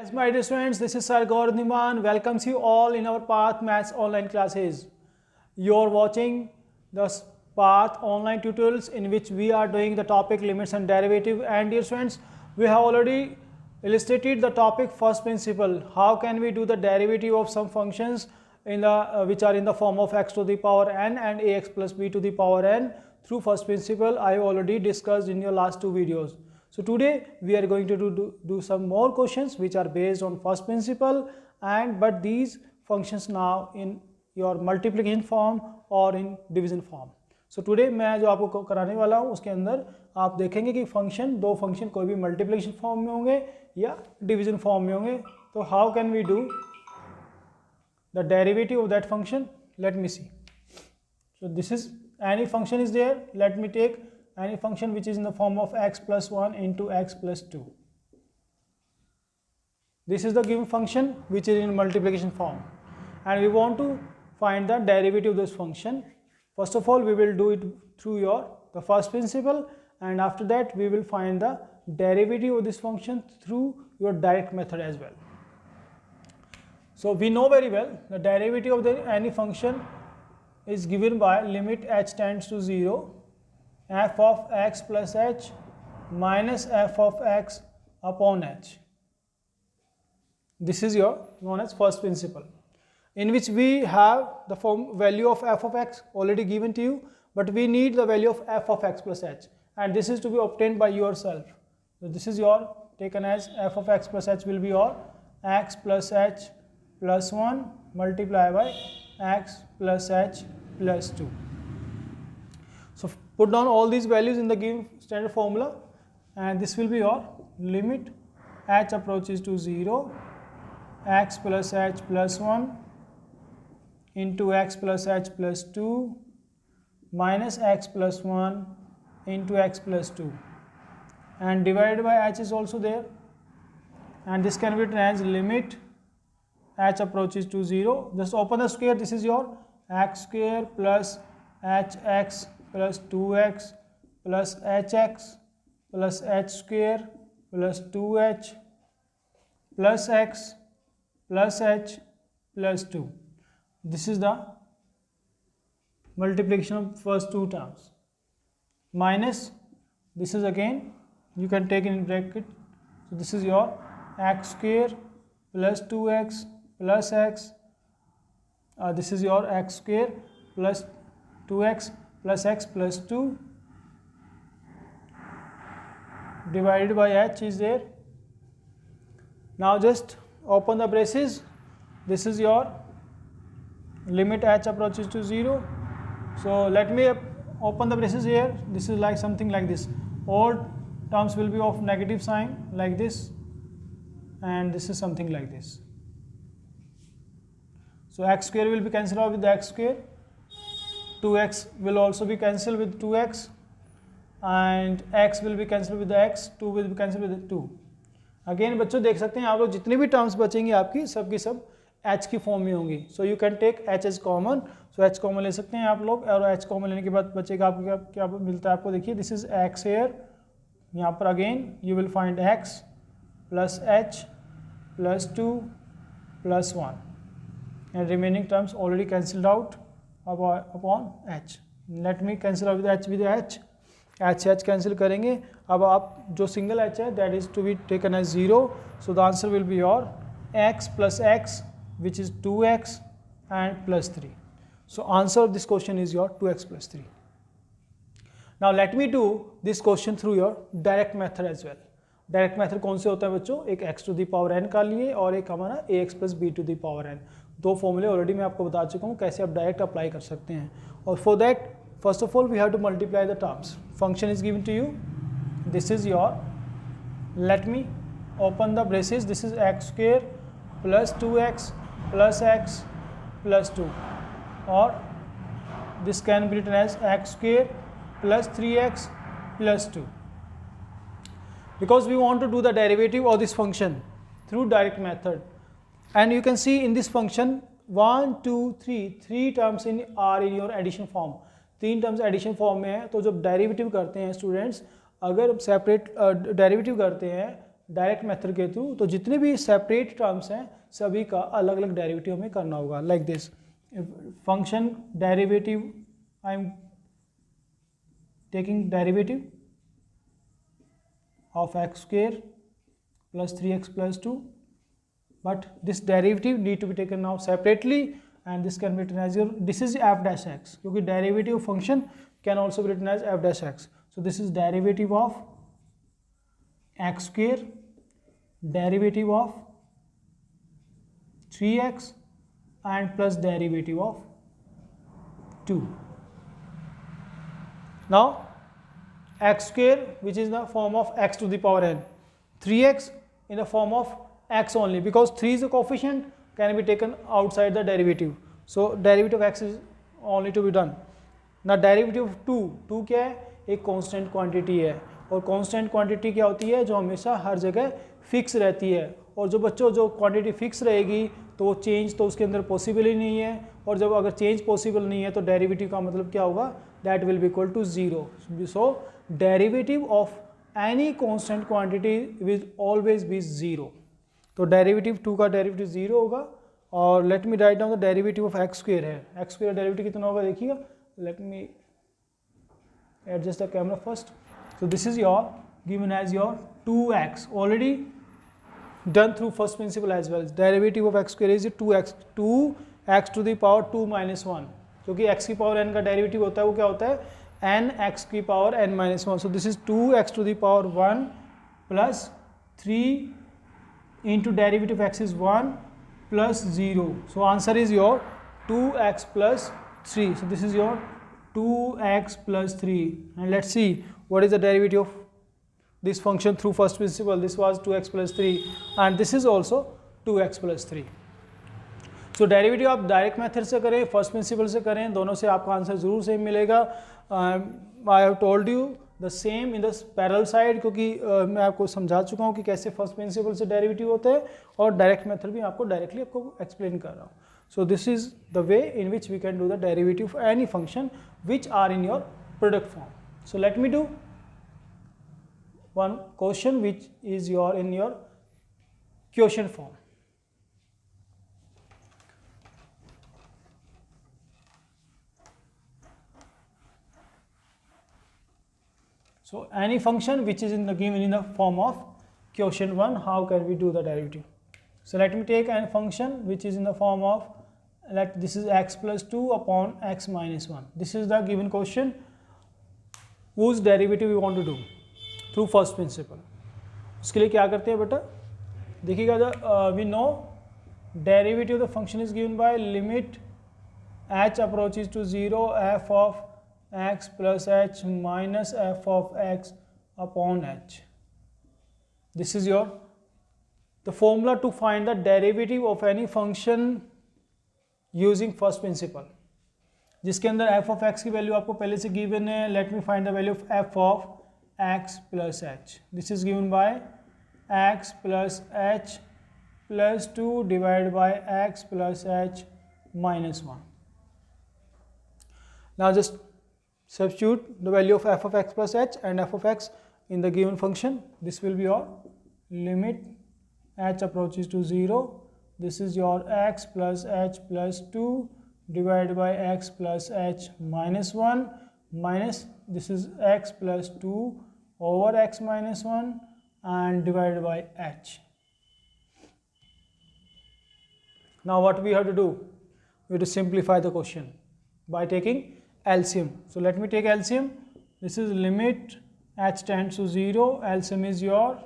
Yes, my dear students, this is Sir Gaurav Niman. Welcomes you all in our Path Maths online classes. You're watching the Path online tutorials in which we are doing the topic limits and derivative. And dear students, we have already illustrated the topic first principle. How can we do the derivative of some functions in the which are in the form of x to the power n and ax plus b to the power n through first principle? I have already discussed in your last two videos. So today we are going to do some more questions which are based on first principle but these functions now in your multiplication form or in division form. So today मैं जो आपको कराने वाला हूँ उसके अंदर आप देखेंगे कि दो फंक्शन कोई भी मल्टीप्लिकेशन फॉर्म में होंगे या डिवीजन फॉर्म में होंगे. तो how can we do the derivative of that function? Let me see. So this is any function is there. Let me take any function which is in the form of x plus 1 into x plus 2. This is the given function which is in multiplication form and we want to find the derivative of this function. First of all, we will do it through the first principle, and after that we will find the derivative of this function through your direct method as well. So we know very well the derivative of any function is given by limit h tends to 0 f of x plus h minus f of x upon h. This is your known as first principle, in which we have the value of f of x already given to you, but we need the value of f of x plus h, and this is to be obtained by yourself. So this is your taken as f of x plus h will be your x plus h plus 1 multiplied by x plus h plus 2. So put down all these values in the given standard formula, and this will be your limit h approaches to 0 x plus h plus 1 into x plus h plus 2 minus x plus 1 into x plus 2, and divided by h is also there, and this can be written as limit h approaches to 0. Just open the square. This is your x square plus hx plus 2x plus hx plus h square plus 2h plus x plus h plus 2. This is the multiplication of first two terms, minus this is again you can take in bracket. So this is your x square plus 2x plus x, this is your x square plus 2x plus x plus 2 divided by h is there. Now just open the braces. This is your limit h approaches to 0. So let me open the braces here. This is like something like this. All terms will be of negative sign like this, and this is something like this. So x square will be cancelled out with the x square, 2x will also be cancelled with 2x, and x will be cancelled with the x, 2 will be cancelled with the 2. Again बच्चों देख सकते हैं आप लोग जितनी भी terms बचेंगी आपकी सब h की फॉर्म में होंगी. So you can take h as common. So h common ले सकते हैं आप लोग, और h कॉमन लेने के बाद बचेगा आपको क्या मिलता है आपको. देखिए दिस इज x हेयर, यहाँ पर again you will find x plus h plus 2 plus 1, and remaining terms already cancelled out upon h. Let me cancel out with h. h cancel करेंगे. अब आप जो सिंगल h है that is to be taken as 0. So the answer will be your x plus x which is 2x and plus 3. So answer of this question is your 2x plus 3. Now let me do this question through your direct method as well. Direct method कौन से होता है बच्चों? एक x to the power n का लिए और एक हमारा ax plus b to the power n. दो फॉर्मूले ऑलरेडी मैं आपको बता चुका हूँ कैसे आप डायरेक्ट अप्लाई कर सकते हैं. और for that first of all we have to multiply the terms. Function is given to you. This is your, let me open the braces. This is x square plus 2x plus x plus 2, और this can be written as x square plus 3x plus 2. Because we want to do the derivative of this function through direct method, and you can see in this function 1 2 3 terms are in your addition form. 3 terms addition form में है. तो जब derivative करते हैं students, अगर separate derivative करते हैं direct method के थ्रू, तो जितने भी सेपरेट टर्म्स हैं सभी का अलग अलग डेरिवेटिव हमें करना होगा. Like this function derivative, I am taking derivative of x square plus 3x plus 2, but this derivative need to be taken now separately, and this can be written as your, this is f dash x, क्योंकि derivative function can also be written as f dash x. So this is derivative of x square, derivative of 3x and plus derivative of 2. Now x square, which is the form of x to the power n, 3x in the form of x only, because 3 is a coefficient, can be taken outside the derivative. So derivative of x is only to be done. Now derivative of 2 क्या है, एक constant quantity है, और constant quantity क्या होती है, जो हमेशा हर जगह फिक्स रहती है. और जो बच्चों जो क्वांटिटी फिक्स रहेगी तो वो चेंज तो उसके अंदर पॉसिबल ही नहीं है, और जब अगर चेंज पॉसिबल नहीं है तो डेरिवेटिव का मतलब क्या होगा, that will be equal to 0. So derivative of any constant quantity will always be 0. तो डेरिवेटिव 2 का डेरिवेटिव 0 होगा. और let me write down the derivative of x square है. एक्स स्क्वायर डेरिवेटिव कितना होगा देखिएगा. Let me adjust the camera first. So this is your given as your 2x already done through first principle as well. Derivative of x square is 2x to the power 2 minus 1, क्योंकि x की power n का derivative होता है वो क्या होता है, n x की power n minus 1. So this is 2x to the power 1 plus 3 into derivative of x is 1 plus 0. So answer is your 2x plus 3. So this is your 2x plus 3, and let's see what is the derivative of this function through first principle. This was 2x plus 3 and this is also 2x plus 3. So derivative आप direct method से करें, first principle से करें, दोनों से आपका answer जरूर same मिलेगा. आई have told you the same in the parallel side, क्योंकि मैं आपको समझा चुका हूँ कि कैसे फर्स्ट प्रिंसिपल से डेरिवेटिव होते हैं, और डायरेक्ट मेथड भी आपको डायरेक्टली आपको एक्सप्लेन कर रहा हूँ. So this is the way in which we can do the derivative of any function which are in your product form. So let me do one question which is in your quotient form. So any function which is given in the form of quotient 1, how can we do the derivative? So let me take a function which is in the form of, this is x plus 2 upon x minus 1. This is the given quotient whose derivative we want to do through first principle. उसके लिए क्या करते हैं बेटा, देखिएगा, we know derivative of the function is given by limit h approaches to 0 f of x plus h minus f of x upon h. This is your the formula to find the derivative of any function using first principle, जिसके अंदर f of x की value आपको पहले से given है. Let me find the value of f of x plus h. This is given by x plus h plus 2 divided by x plus h minus 1. Now just substitute the value of f of x plus h and f of x in the given function. This will be your limit h approaches to 0. This is your x plus h plus 2 divided by x plus h minus 1 minus this is x plus 2 over x minus 1 and divided by h. Now what we have to do? We have to simplify the question by taking LCM. So let me take LCM. This is limit h tends to 0. LCM is your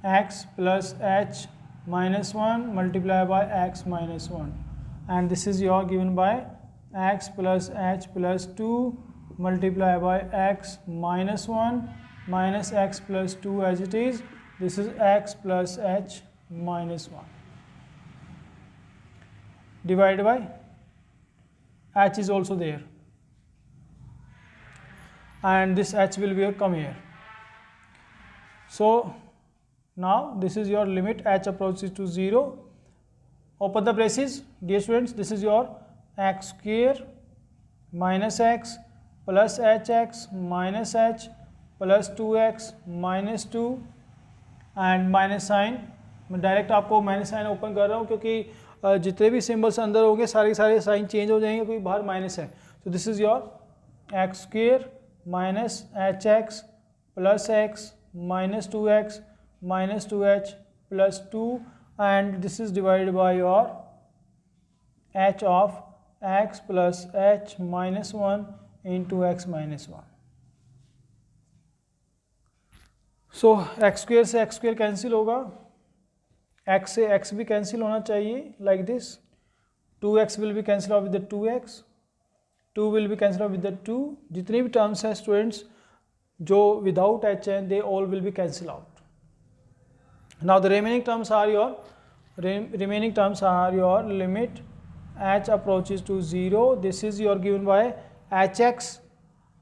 x plus h minus 1 multiplied by x minus 1, and this is your given by x plus h plus 2 multiplied by x minus 1 minus x plus 2 as it is. This is x plus h minus 1 divided by h is also there, and this h will be come here. So now this is your limit h approaches to 0. Open the braces, dear students. This is your x square minus x plus hx minus h plus 2x minus 2 and minus sign, मैं direct आपको minus sign open कर रहा हूँ क्योंकि जितने भी symbols अंदर होंगे सारे सारे साइन चेंज हो जाएंगे क्योंकि बाहर माइनस है. तो this is your x square minus H x plus x minus 2x minus 2h plus 2 and this is divided by your h of x plus h minus 1 into x minus 1. So x square से x square cancel होगा, x से x भी cancel होना चाहिए like this. 2x will be cancelled out with the 2x, 2 will be cancelled out with the 2. जितने भी terms हैं students जो विदाउट h हैं they all will be cancelled out. Now the remaining terms are your limit h approaches to 0. This is your given by hx,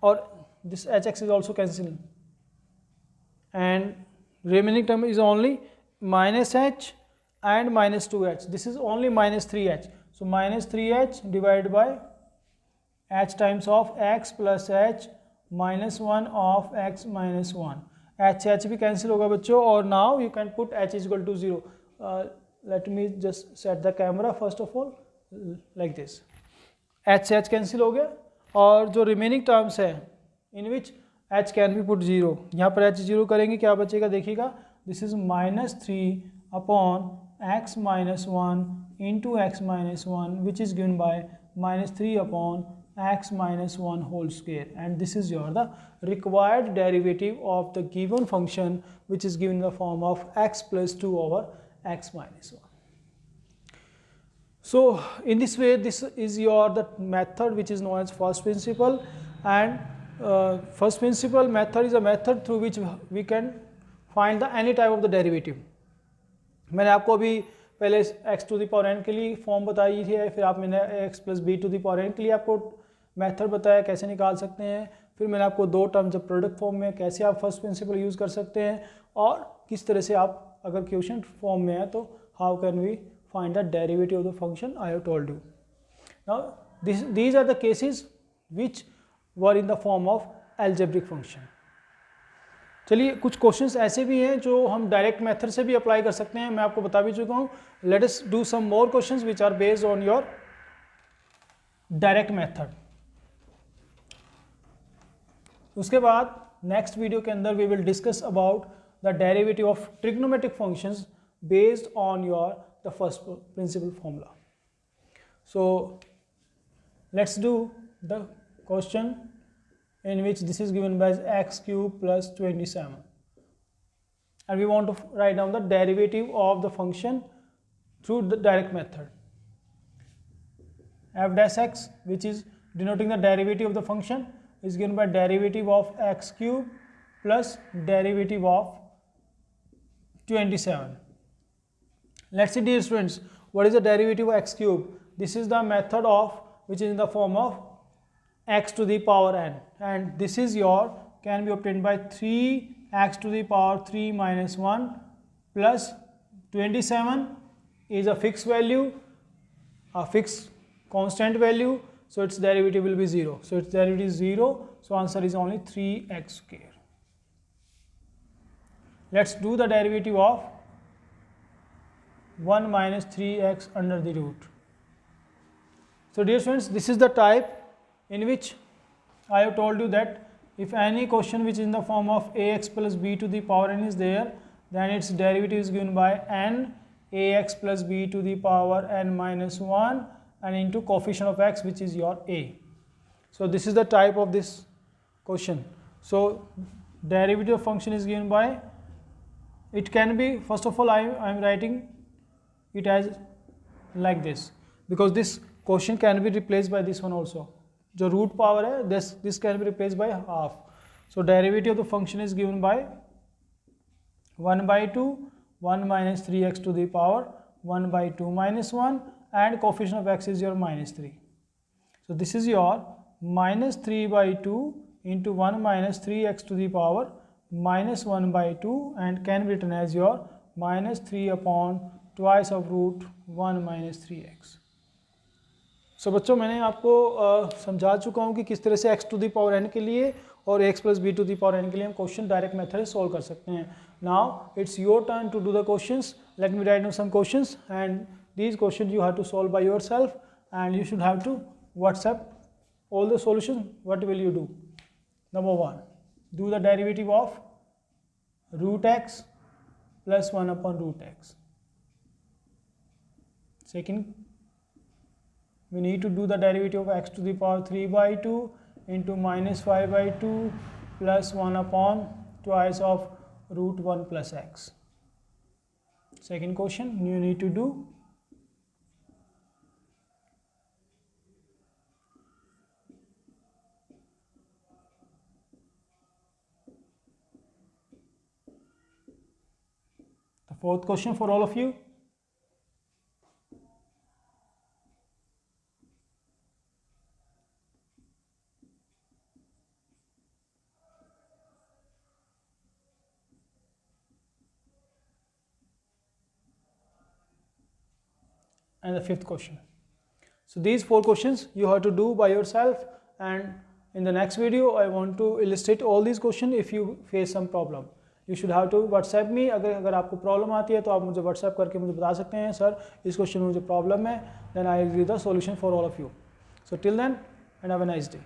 or this hx is also cancelled, and remaining term is only minus h and minus 2h. This is only minus 3h. So minus 3h divided by h times of x plus h minus 1 of x minus 1. h भी cancel होगा बच्चों, और now you can put h is equal to 0. Let me just set the camera first of all like this. h से h cancel हो गया, और जो remaining terms है in which h can be put 0, यहाँ पर h 0 करेंगे क्या बचेगा देखिएगा. This is minus 3 upon x minus 1 into x minus 1 which is given bye minus 3 upon x minus 1 whole square, and this is your the required derivative of the given function which is given in the form of x plus 2 over x minus 1. So in this way this is your the method which is known as first principle, and first principle method is a method through which we can find the any type of the derivative. मैंने आपको अभी पहले x to the power n के लिए form बताई है, फिर आप मैंने x plus b to the power n के लिए आपको मेथड बताया कैसे निकाल सकते हैं, फिर मैंने आपको दो टर्म जब प्रोडक्ट फॉर्म में कैसे आप फर्स्ट प्रिंसिपल यूज़ कर सकते हैं, और किस तरह से आप अगर क्वेश्चन फॉर्म में है तो how can we find the derivative of the function I have told you. Now these are the cases which were in the form of algebraic function. चलिए कुछ क्वेश्चंस ऐसे भी हैं जो हम डायरेक्ट मेथड से भी अप्लाई कर सकते हैं, मैं आपको बता भी चुका हूँ. Let us do some more questions which are based on your direct method. उसके बाद नेक्स्ट वीडियो के अंदर we will discuss about the derivative of trigonometric functions based on your the first principle formula. So let's do the question in which this is given by x cube plus 27, and we want to write down the derivative of the function through the direct method. F dash x, which is denoting the derivative of the function, is given by derivative of x cube plus derivative of 27. Let's see, dear students, what is the derivative of x cube? This is the method of which is in the form of x to the power n, and this is your can be obtained by 3x to the power 3 minus 1 plus 27 is a fixed value, a fixed constant value, so its derivative will be 0. So its derivative is 0, so answer is only 3x square. Let's do the derivative of 1 minus 3x under the root. So dear students, this is the type in which I have told you that if any question which is in the form of ax plus b to the power n is there, then its derivative is given by n ax plus b to the power n minus 1 and into coefficient of x which is your a. So this is the type of this question. So derivative of function is given by, it can be, first of all I am writing it as like this because this question can be replaced by this one also. जो root power है this can be replaced by half. So derivative of the function is given by 1 by 2 1 minus 3x to the power 1 by 2 minus 1 and coefficient of x is your minus 3. So this is your minus 3 by 2 into 1 minus 3x to the power minus 1 by 2 and can be written as your minus 3 upon twice of root 1 minus 3x. सो बच्चों मैंने आपको समझा चुका हूँ कि किस तरह से x to the power n के लिए और x plus b to the power n के लिए हम क्वेश्चन डायरेक्ट मेथड से सॉल्व कर सकते हैं. Now it's your turn to do the questions. Let me write down some questions, and these questions you have to solve by yourself, and you should have to WhatsApp all the solutions. What will you do? Number 1, do the derivative of root x plus 1 upon root x. Second, we need to do the derivative of x to the power 3 by 2 into minus 5 by 2 plus 1 upon twice of root 1 plus x. Second question you need to do. The fourth question for all of you. And the fifth question. So these 4 questions you have to do by yourself, and in the next video I want to illustrate all these questions if you face some problem. You should have to WhatsApp me. अगर आपको problem आती है तो आप मुझे WhatsApp करके मुझे बता सकते हैं, सर इस क्वेश्चन में मुझे प्रॉब्लम है, then I will give the solution for all of you. So till then, and have a nice day.